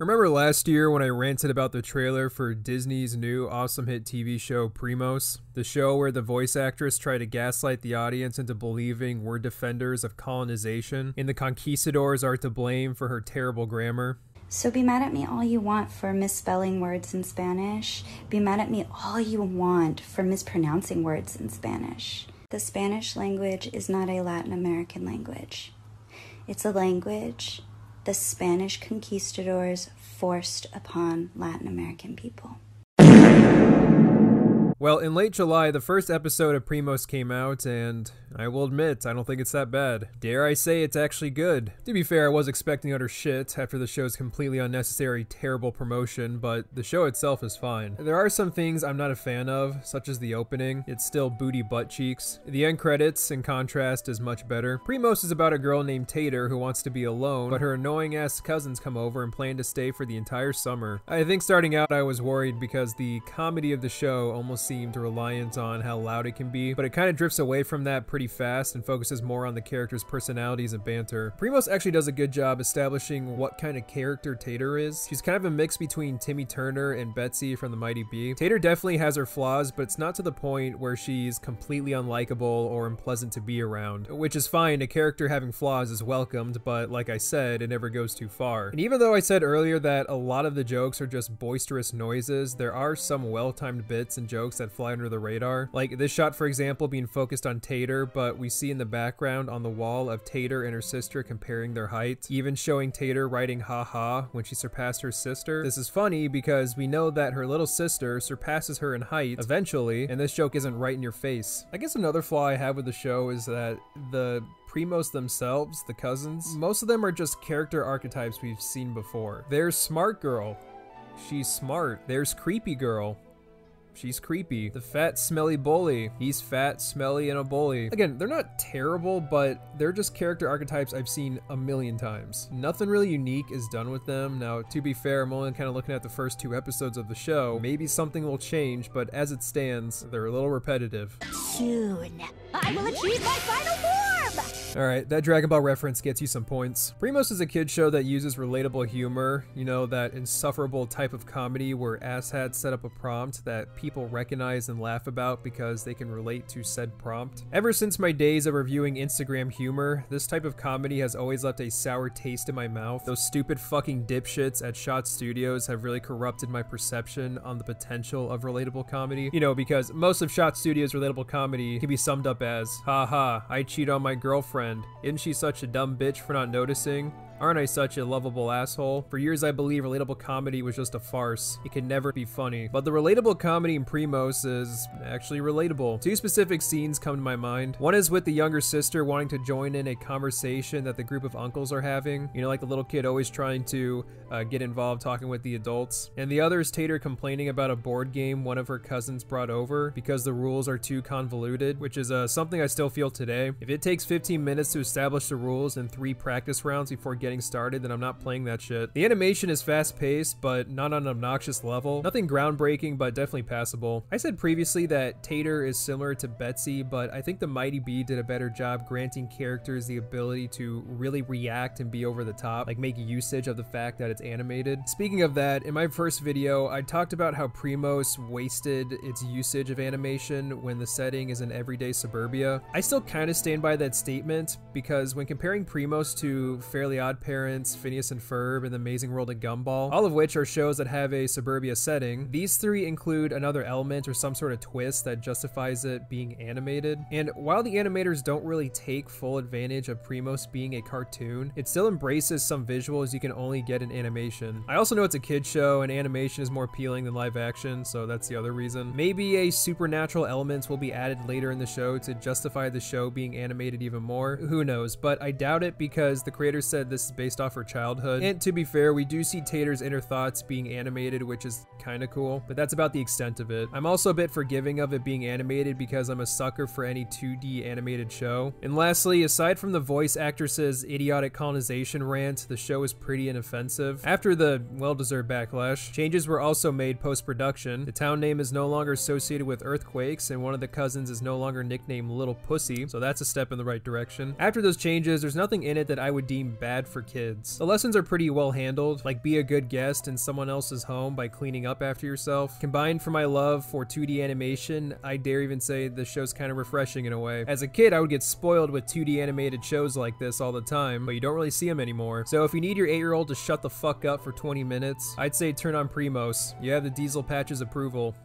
Remember last year when I ranted about the trailer for Disney's new awesome hit TV show Primos? The show where the voice actress tried to gaslight the audience into believing we're defenders of colonization and the conquistadors are to blame for her terrible grammar. So be mad at me all you want for misspelling words in Spanish. Be mad at me all you want for mispronouncing words in Spanish. The Spanish language is not a Latin American language. It's a language the Spanish conquistadors forced upon Latin American people. Well, in late July, the first episode of Primos came out, and I will admit, I don't think it's that bad. Dare I say it's actually good. To be fair, I was expecting utter shit after the show's completely unnecessary, terrible promotion, but the show itself is fine. There are some things I'm not a fan of, such as the opening. It's still booty butt cheeks. The end credits, in contrast, is much better. Primos is about a girl named Tater who wants to be alone, but her annoying-ass cousins come over and plan to stay for the entire summer. I think starting out I was worried because the comedy of the show almost seemed reliant on how loud it can be, but it kind of drifts away from that pretty fast and focuses more on the characters' personalities and banter. Primos actually does a good job establishing what kind of character Tater is. She's kind of a mix between Timmy Turner and Betsy from the Mighty Bee. Tater definitely has her flaws, but it's not to the point where she's completely unlikable or unpleasant to be around, which is fine. A character having flaws is welcomed, but like I said, it never goes too far. And even though I said earlier that a lot of the jokes are just boisterous noises, there are some well-timed bits and jokes that fly under the radar. Like this shot, for example, being focused on Tater, but we see in the background on the wall of Tater and her sister comparing their height, even showing Tater writing haha when she surpassed her sister. This is funny because we know that her little sister surpasses her in height eventually, and this joke isn't right in your face. I guess another flaw I have with the show is that the Primos themselves, the cousins, most of them are just character archetypes we've seen before. There's Smart Girl. She's smart. There's Creepy Girl. She's creepy. The fat, smelly bully. He's fat, smelly, and a bully. Again, they're not terrible, but they're just character archetypes I've seen a million times. Nothing really unique is done with them. Now, to be fair, I'm only kind of looking at the first 2 episodes of the show. Maybe something will change, but as it stands, they're a little repetitive. Soon, I will achieve my final form! Alright, that Dragon Ball reference gets you some points. Primos is a kid show that uses relatable humor, you know, that insufferable type of comedy where asshats set up a prompt that people recognize and laugh about because they can relate to said prompt. Ever since my days of reviewing Instagram humor, this type of comedy has always left a sour taste in my mouth. Those stupid fucking dipshits at Shot Studios have really corrupted my perception on the potential of relatable comedy. You know, because most of Shot Studios' relatable comedy can be summed up as, haha, I cheat on my girlfriend. Isn't she such a dumb bitch for not noticing? Aren't I such a lovable asshole? For years I believe relatable comedy was just a farce. It could never be funny. But the relatable comedy in Primos is actually relatable. 2 specific scenes come to my mind. One is with the younger sister wanting to join in a conversation that the group of uncles are having. You know, like the little kid always trying to get involved talking with the adults. And the other is Tater complaining about a board game one of her cousins brought over because the rules are too convoluted, which is something I still feel today. If it takes 15 minutes to establish the rules and 3 practice rounds before getting started, then I'm not playing that shit. The animation is fast-paced, but not on an obnoxious level. Nothing groundbreaking, but definitely passable. I said previously that Tater is similar to Betsy, but I think the Mighty Bee did a better job granting characters the ability to really react and be over the top, like make usage of the fact that it's animated. Speaking of that, in my first video, I talked about how Primos wasted its usage of animation when the setting is in everyday suburbia. I still kind of stand by that statement because when comparing Primos to Fairly Odd Parents, Phineas and Ferb, and The Amazing World of Gumball, all of which are shows that have a suburbia setting, these 3 include another element or some sort of twist that justifies it being animated. And while the animators don't really take full advantage of Primos being a cartoon, it still embraces some visuals you can only get in animation. I also know it's a kid show and animation is more appealing than live action, so that's the other reason. Maybe a supernatural element will be added later in the show to justify the show being animated even more. Who knows, but I doubt it because the creators said this is based off her childhood. And to be fair, we do see Tater's inner thoughts being animated, which is kind of cool, but that's about the extent of it. I'm also a bit forgiving of it being animated because I'm a sucker for any 2D animated show. And lastly, aside from the voice actress's idiotic colonization rant, the show is pretty inoffensive. After the well-deserved backlash, changes were also made post-production. The town name is no longer associated with earthquakes, and one of the cousins is no longer nicknamed Little Pussy, so that's a step in the right direction. After those changes, there's nothing in it that I would deem bad for kids. The lessons are pretty well handled, like be a good guest in someone else's home by cleaning up after yourself. Combined for my love for 2D animation, I dare even say the show's kind of refreshing in a way. As a kid, I would get spoiled with 2D animated shows like this all the time, but you don't really see them anymore. So if you need your 8-year-old to shut the fuck up for 20 minutes, I'd say turn on Primos. You have the Diesel Patch's approval.